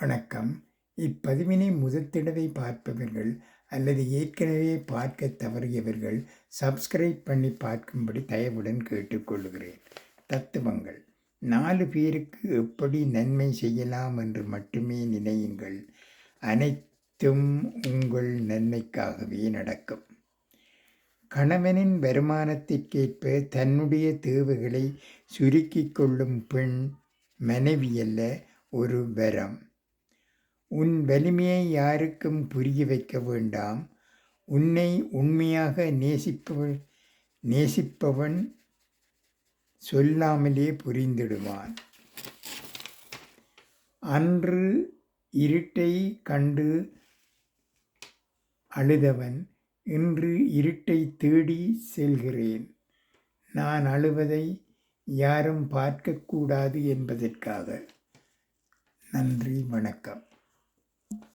வணக்கம். இப்பதிவினை முதல் தடவை பார்ப்பவர்கள் அல்லது ஏற்கனவே பார்க்க தவறியவர்கள் சப்ஸ்கிரைப் பண்ணி பார்க்கும்படி தயவுடன் கேட்டுக்கொள்கிறேன். தத்துவங்கள். 4 பேருக்கு எப்படி நன்மை செய்யலாம் என்று மட்டுமே நினையுங்கள். அனைத்தும் உங்கள் நன்மைக்காகவே நடக்கும். கணவனின் வருமானத்திற்கேற்ப தன்னுடைய தேவைகளை சுருக்கிக் கொள்ளும் பெண் மனைவியல்ல, ஒரு வரம். உன் வலிமையை யாருக்கும் புரிய வைக்க வேண்டாம். உன்னை உண்மையாக நேசிப்பவன் சொல்லாமலே புரிந்திடுவான். அன்று இருட்டை கண்டு அழுதவன் இன்று இருட்டை தேடி செல்கிறேன். நான் அழுவதை யாரும் பார்க்கக்கூடாது என்பதற்காக. நன்றி, வணக்கம்.